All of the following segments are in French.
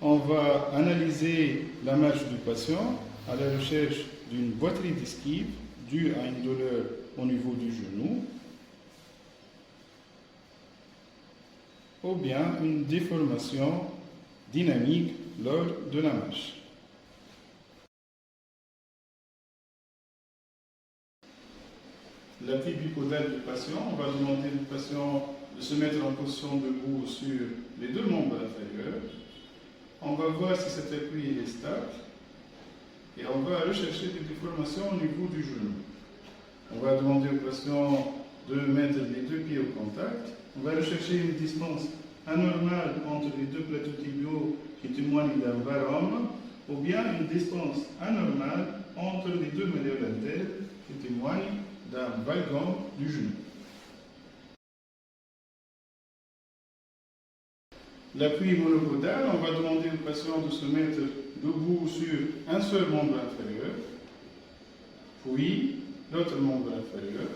on va analyser la marche du patient à la recherche d'une boiterie discive due à une douleur au niveau du genou ou bien une déformation dynamique lors de la marche. L'appui bipodal du patient, on va demander au patient de se mettre en position debout sur les deux membres inférieurs. On va voir si cet appui est stable et on va rechercher des déformations au niveau du genou. On va demander au patient de mettre les deux pieds au contact. On va rechercher une distance anormale entre les deux plateaux tibiaux qui témoignent d'un varome ou bien une distance anormale entre les deux malléoles qui témoignent d'un valgum du genou. L'appui monopodal, on va demander au patient de se mettre debout sur un seul membre inférieur, puis l'autre membre inférieur,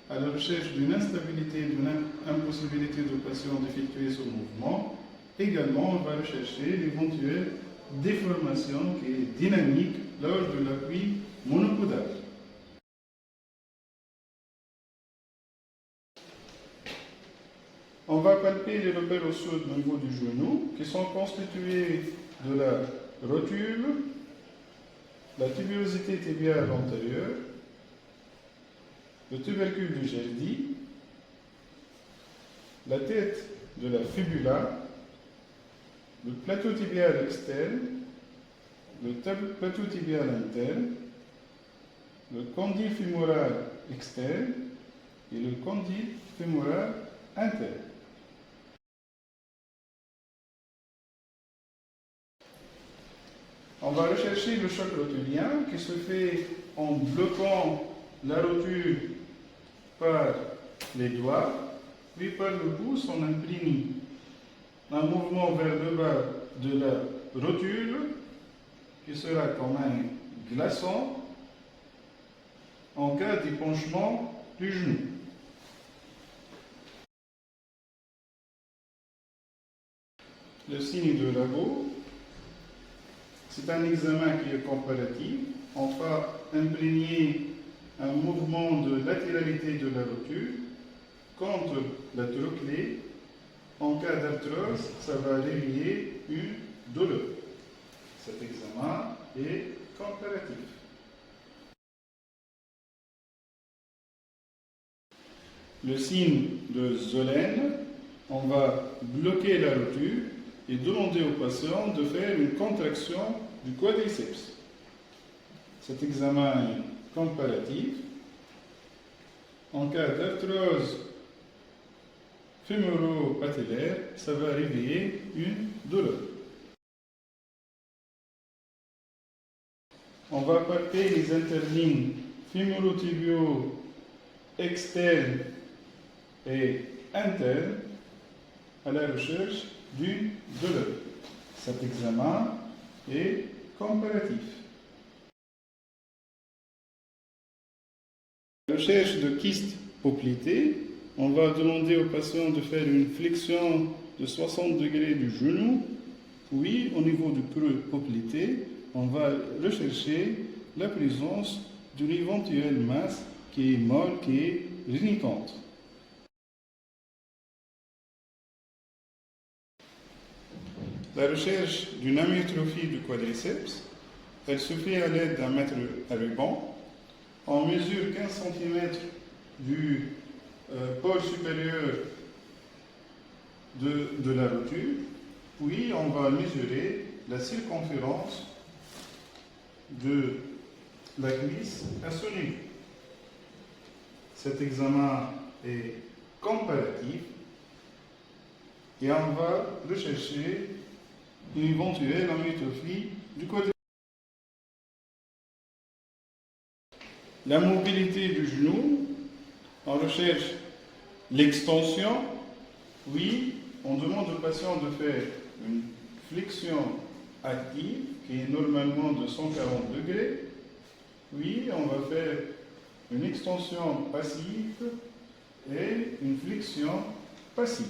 à la recherche d'une instabilité, d'une impossibilité du patient d'effectuer ce mouvement. Également, on va rechercher l'éventuelle déformation qui est dynamique lors de l'appui monopodal. On va palper les repères osseux au niveau du genou qui sont constitués de la rotule, la tuberosité tibiale antérieure, le tubercule du Gerdy, la tête de la fibula, le plateau tibial externe, le plateau tibial interne, le condyle fémoral externe et le condyle fémoral interne. On va rechercher le choc rotulien qui se fait en bloquant la rotule par les doigts, puis par le pouce on imprime un mouvement vers le bas de la rotule qui sera comme un glaçon en cas d'épanchement du genou. Le signe de Rabo, c'est un examen qui est comparatif. On va imprégner un mouvement de latéralité de la rotule contre la trochlée. En cas d'arthrose, ça va réveiller une douleur. Cet examen est comparatif. Le signe de Zolène, on va bloquer la rotule et demander au patient de faire une contraction du quadriceps. Cet examen est comparatif. En cas d'arthrose fémoro-patellaire, ça va réveiller une douleur. On va palper les interlignes fémoro-tibiaux externes et internes à la recherche d'une douleur. Cet examen est comparatif. À la recherche de kystes poplitées, on va demander au patient de faire une flexion de 60 degrés du genou, puis au niveau du creux poplité, on va rechercher la présence d'une éventuelle masse qui est molle, qui est rénicante. La recherche d'une amyotrophie du quadriceps, elle se fait à l'aide d'un mètre à ruban. On mesure 15 cm du pôle supérieur de la rotule, puis on va mesurer la circonférence de la cuisse à son niveau. Cet examen est comparatif et on va rechercher une éventuelle amyotrophie du quadriceps. La mobilité du genou, on recherche l'extension, puis on demande au patient de faire une flexion active qui est normalement de 140 degrés, puis on va faire une extension passive et une flexion passive.